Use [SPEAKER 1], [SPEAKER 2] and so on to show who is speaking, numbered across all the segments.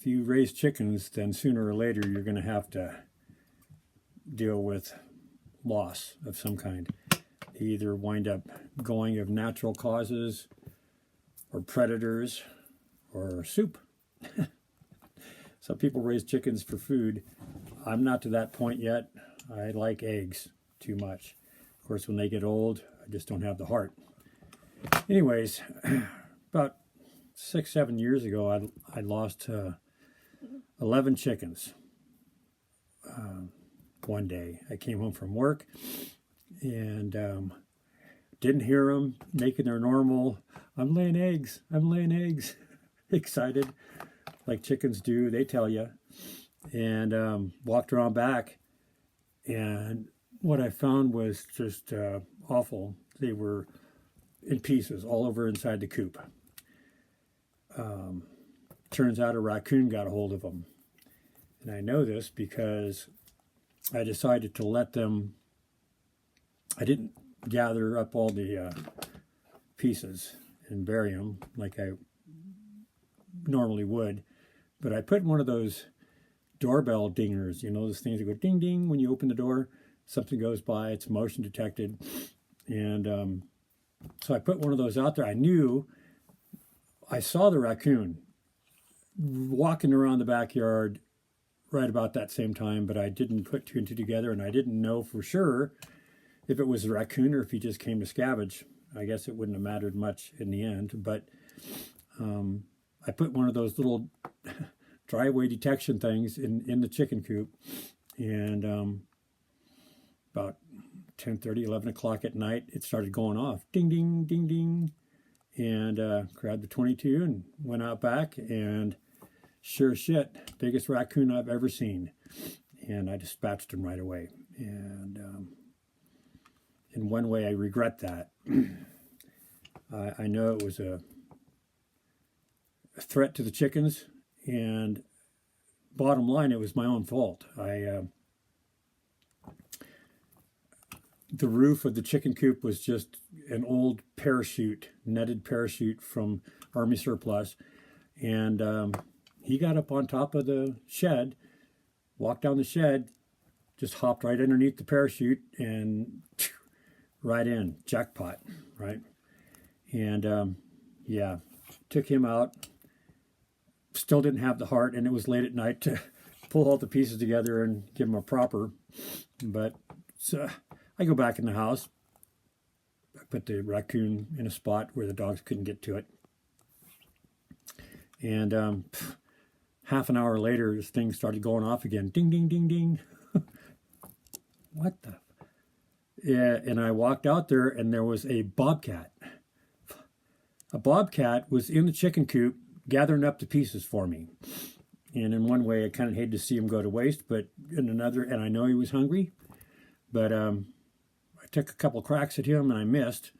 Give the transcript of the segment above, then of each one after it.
[SPEAKER 1] if you raise chickens, then sooner or later you're going to have to deal with loss of some kind. They either wind up going of natural causes, or predators, or soup. Some people raise chickens for food. I'm not to that point yet. I like eggs too much. Of course, when they get old, I just don't have the heart. Anyways, about 6-7 years ago, I lost 11 chickens one day. I came home from work and didn't hear them making their normal, I'm laying eggs, excited, like chickens do, they tell you. And walked around back, and what I found was just awful. They were in pieces all over inside the coop. Turns out a raccoon got a hold of them. And I know this because I decided to let them, I didn't gather up all the pieces and bury them like I normally would, but I put one of those doorbell dingers, you know, those things that go ding ding when you open the door, something goes by, it's motion detected. And so I put one of those out there. I saw the raccoon walking around the backyard right about that same time, but I didn't put two and two together, and I didn't know for sure if it was a raccoon or if he just came to scavenge. I guess it wouldn't have mattered much in the end, but I put one of those little driveway detection things in the chicken coop, and about 10:30, 11 o'clock at night, it started going off. Ding, ding, ding, ding. And grabbed the 22 and went out back, and sure as shit, biggest raccoon I've ever seen. And I dispatched him right away. And in one way, I regret that. I know it was a threat to the chickens, and bottom line, it was my own fault. The roof of the chicken coop was just an old parachute, netted parachute from Army surplus. And he got up on top of the shed, walked down the shed, just hopped right underneath the parachute and right in, jackpot, right? And yeah, took him out. Still didn't have the heart, and it was late at night to pull all the pieces together and give him a proper. But I go back in the house. I put the raccoon in a spot where the dogs couldn't get to it. And half an hour later, this thing started going off again. Ding, ding, ding, ding. What the? Yeah, and I walked out there, and there was a bobcat. A bobcat was in the chicken coop gathering up the pieces for me. And in one way, I kind of hated to see him go to waste, but in another, and I know he was hungry, but I took a couple cracks at him and I missed.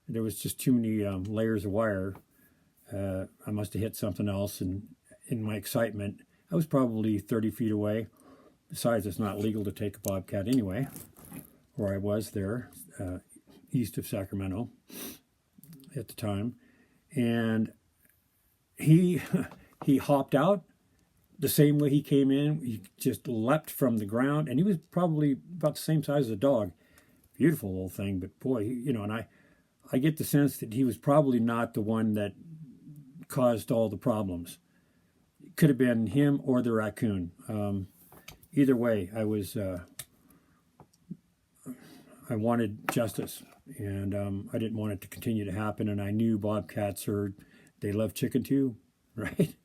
[SPEAKER 1] There was just too many layers of wire. I must have hit something else, and in my excitement, I was probably 30 feet away. Besides, it's not legal to take a bobcat anyway, where I was there, east of Sacramento at the time. And he hopped out the same way he came in. He just leapt from the ground, and he was probably about the same size as a dog. Beautiful little thing, but boy, you know, and I get the sense that he was probably not the one that caused all the problems. It could have been him or the raccoon. Either way, I wanted justice, and I didn't want it to continue to happen. And I knew bobcats they love chicken too, right?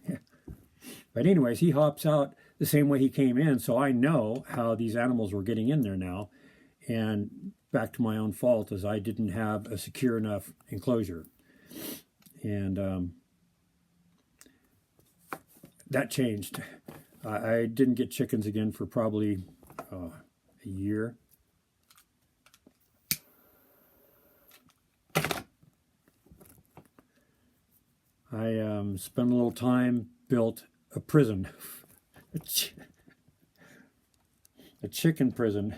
[SPEAKER 1] Yeah. But anyways, he hops out the same way he came in, so I know how these animals were getting in there now. And back to my own fault, as I didn't have a secure enough enclosure. And that changed. I didn't get chickens again for probably a year. I spent a little time, built a prison, a chicken prison.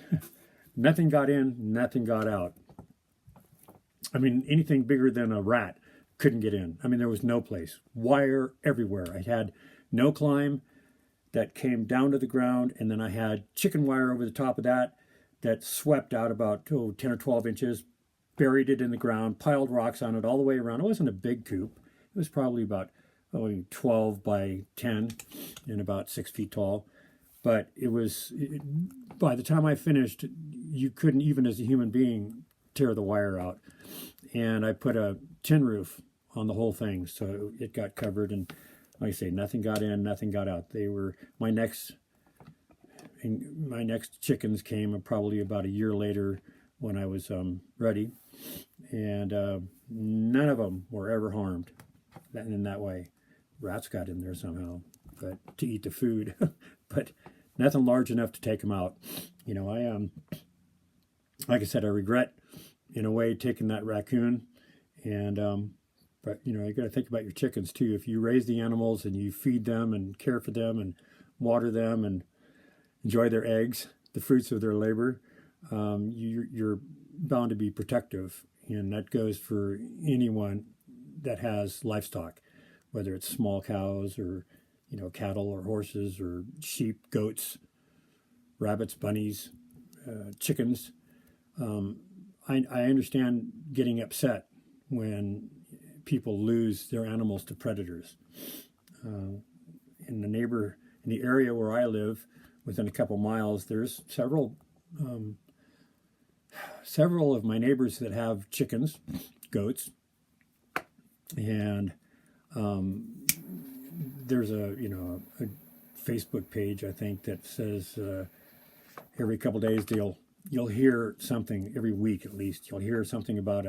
[SPEAKER 1] Nothing got in, nothing got out. I mean, anything bigger than a rat couldn't get in. I mean, there was no place. Wire everywhere. I had no climb that came down to the ground, and then I had chicken wire over the top of that that swept out about 10 or 12 inches, buried it in the ground, piled rocks on it all the way around. It wasn't a big coop. It was probably about 12 by 10 and about 6 feet tall. But by the time I finished, you couldn't, even as a human being, tear the wire out. And I put a tin roof on the whole thing, so it got covered. And like I say, nothing got in, nothing got out. They were my next chickens came probably about a year later when I was ready, and none of them were ever harmed in that way. Rats got in there somehow, but to eat the food, but nothing large enough to take them out. You know, like I said, I regret in a way taking that raccoon, and but you know, you got to think about your chickens too. If you raise the animals and you feed them and care for them and water them and enjoy their eggs, the fruits of their labor, you're bound to be protective, and that goes for anyone that has livestock, whether it's small cows or cattle or horses or sheep, goats, rabbits, bunnies, chickens. I understand getting upset when people lose their animals to predators. In the area where I live, within a couple miles, there's several of my neighbors that have chickens, goats, and there's a Facebook page, I think, that says every couple days you'll hear something, every week at least, you'll hear something about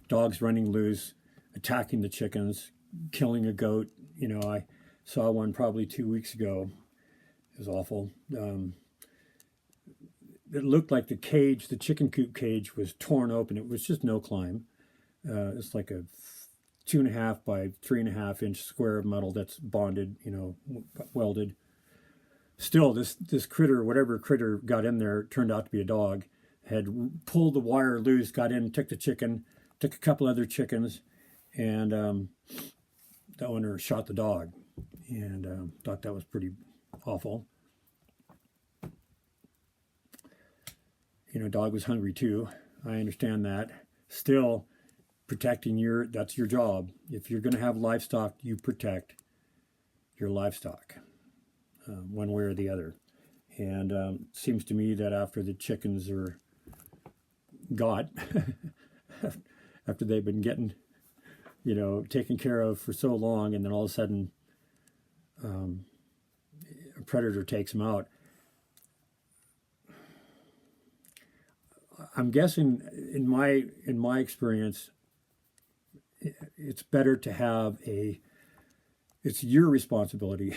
[SPEAKER 1] dogs running loose, attacking the chickens, killing a goat. I saw one probably 2 weeks ago. It was awful. It looked like the chicken coop cage was torn open. It was just no climb. It's like a 2.5 by 3.5 inch square of metal that's bonded, welded. Still, this critter, whatever critter got in there, turned out to be a dog. Had pulled the wire loose, got in, took the chicken, took a couple other chickens, and the owner shot the dog, and thought that was pretty awful. Dog was hungry too. I understand that. Still, protecting that's your job. If you're going to have livestock, you protect your livestock, one way or the other. And it seems to me that after the chickens are got, after they've been getting, taken care of for so long, and then all of a sudden a predator takes them out. I'm guessing, in my experience, it's better to have it's your responsibility.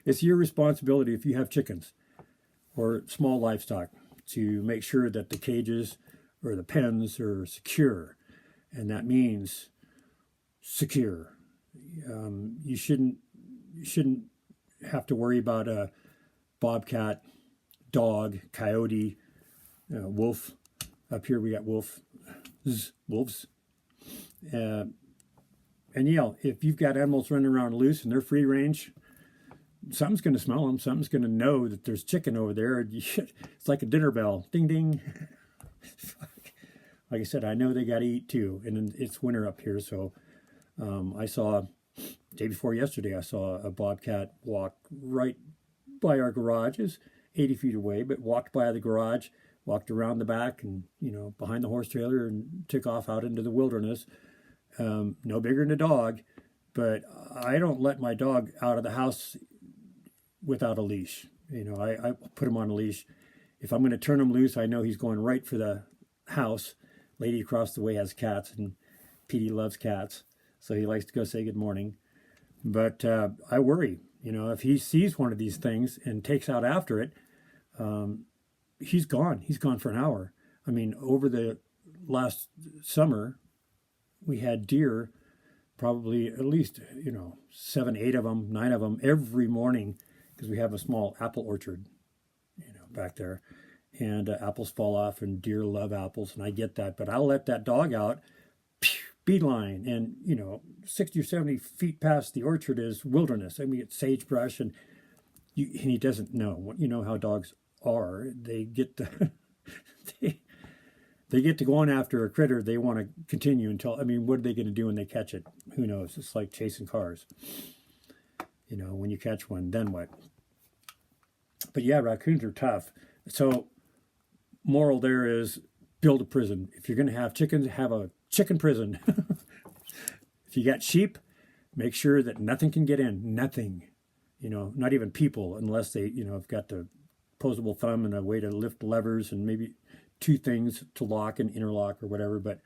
[SPEAKER 1] It's your responsibility if you have chickens or small livestock to make sure that the cages or the pens are secure, and that means secure. You shouldn't have to worry about a bobcat, dog, coyote, wolf. Up here we got wolves. And if you've got animals running around loose and they're free range, something's going to smell them. Something's going to know that there's chicken over there. It's like a dinner bell. Ding, ding. Like I said, I know they got to eat too. And it's winter up here. So I saw, day before yesterday, I saw a bobcat walk right by our garage. It's 80 feet away, but walked by the garage, walked around the back and, behind the horse trailer, and took off out into the wilderness. No bigger than a dog, but I don't let my dog out of the house without a leash. I put him on a leash. If I'm going to turn him loose, I know he's going right for the house. Lady across the way has cats, and Petey loves cats, so he likes to go say good morning. But I worry, if he sees one of these things and takes out after it, he's gone. He's gone for an hour. I mean, over the last summer, we had deer, probably at least, 7, 8 of them, 9 of them every morning, because we have a small apple orchard, back there. And apples fall off, and deer love apples, and I get that. But I'll let that dog out, beeline, and 60 or 70 feet past the orchard is wilderness. I mean, it's sagebrush, and he doesn't know. You know how dogs are. They get the they get to going after a critter. They want to continue until, I mean, what are they going to do when they catch it? Who knows? It's like chasing cars. When you catch one, then what? But yeah, raccoons are tough. So moral there is, build a prison. If you're going to have chickens, have a chicken prison. If you got sheep, make sure that nothing can get in. Nothing. Not even people, unless they, have got the opposable thumb and a way to lift levers and maybe 2 things to lock and interlock or whatever. But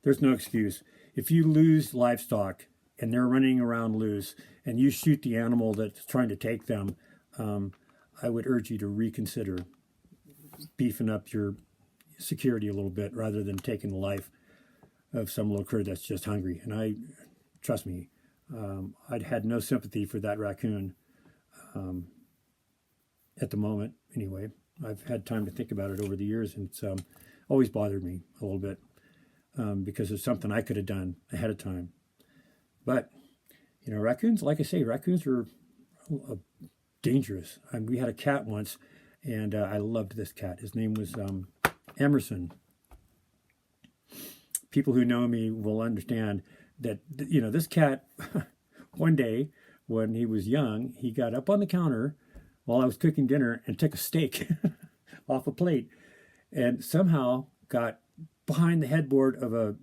[SPEAKER 1] there's no excuse. If you lose livestock and they're running around loose and you shoot the animal that's trying to take them, I would urge you to reconsider beefing up your security a little bit rather than taking the life of some little critter that's just hungry. And trust me, I'd had no sympathy for that raccoon at the moment. Anyway, I've had time to think about it over the years, and it's always bothered me a little bit because it's something I could have done ahead of time. But raccoons, like I say, raccoons are dangerous. We had a cat once, and I loved this cat. His name was Emerson. People who know me will understand that, this cat, one day when he was young, he got up on the counter while I was cooking dinner and took a steak off a plate and somehow got behind the headboard of a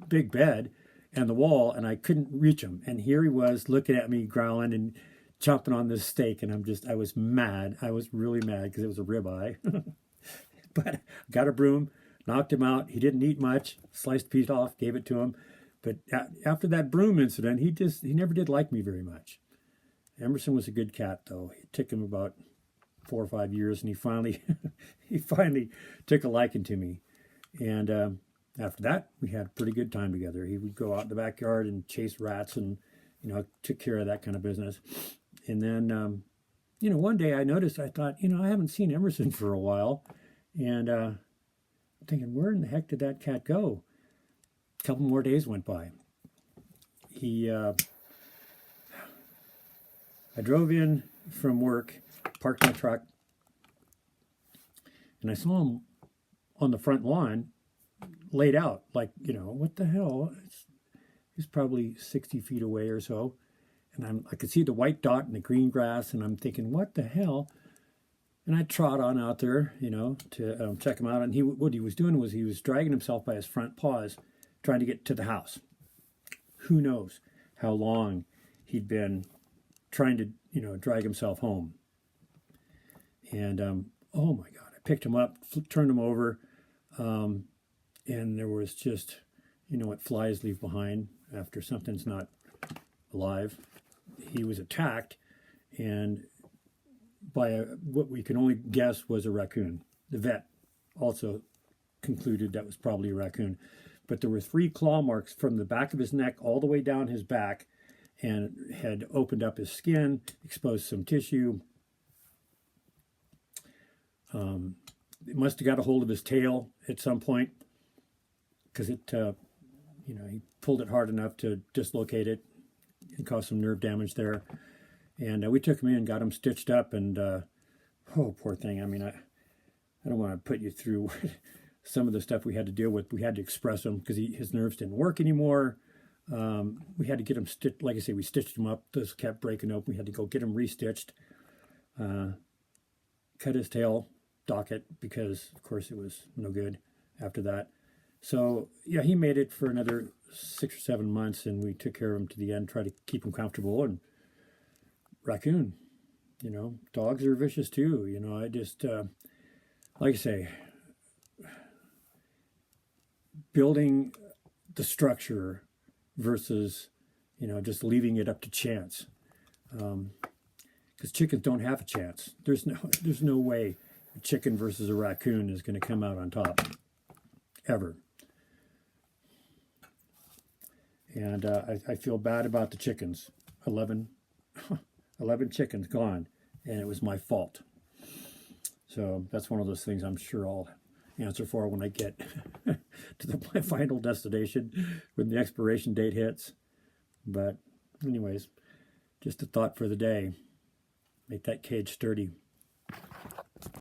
[SPEAKER 1] big bed and the wall, and I couldn't reach him. And here he was looking at me, growling and chomping on this steak, and I was mad. I was really mad because it was a ribeye. But I got a broom, knocked him out. He didn't eat much, sliced a piece off, gave it to him. But after that broom incident, he never did like me very much. Emerson was a good cat, though. It took him about 4 or 5 years, and he finally took a liking to me. And after that, we had a pretty good time together. He would go out in the backyard and chase rats, and took care of that kind of business. And then, one day I thought, I haven't seen Emerson for a while, and I'm thinking, where in the heck did that cat go? A couple more days went by. I drove in from work, parked my truck, and I saw him on the front lawn, laid out, like, what the hell? He's probably 60 feet away or so. And I could see the white dot in the green grass, and I'm thinking, what the hell? And I trot on out there, to check him out. And what he was doing was he was dragging himself by his front paws, trying to get to the house. Who knows how long he'd been trying to, drag himself home. And, oh my God, I picked him up, turned him over, and there was just, what flies leave behind after something's not alive. He was attacked, and by what we can only guess was a raccoon. The vet also concluded that was probably a raccoon. But there were 3 claw marks from the back of his neck all the way down his back, and had opened up his skin, exposed some tissue. It must have got a hold of his tail at some point, because it, he pulled it hard enough to dislocate it and cause some nerve damage there. And we took him in, got him stitched up, and oh, poor thing. I mean, I don't want to put you through some of the stuff we had to deal with. We had to express him because his nerves didn't work anymore. We had to get him stitched. Like I say, we stitched him up. This kept breaking open. We had to go get him restitched. Cut his tail, dock it, because of course it was no good after that. So yeah, he made it for another 6 or 7 months, and we took care of him to the end, tried to keep him comfortable. And raccoon, dogs are vicious too. I just, like I say, building the structure versus, just leaving it up to chance. Because chickens don't have a chance. There's no way a chicken versus a raccoon is going to come out on top, ever. And I feel bad about the chickens. 11 chickens gone, and it was my fault. So that's one of those things I'm sure I'll answer for when I get to my final destination when the expiration date hits. But anyways, just a thought for the day. Make that cage sturdy.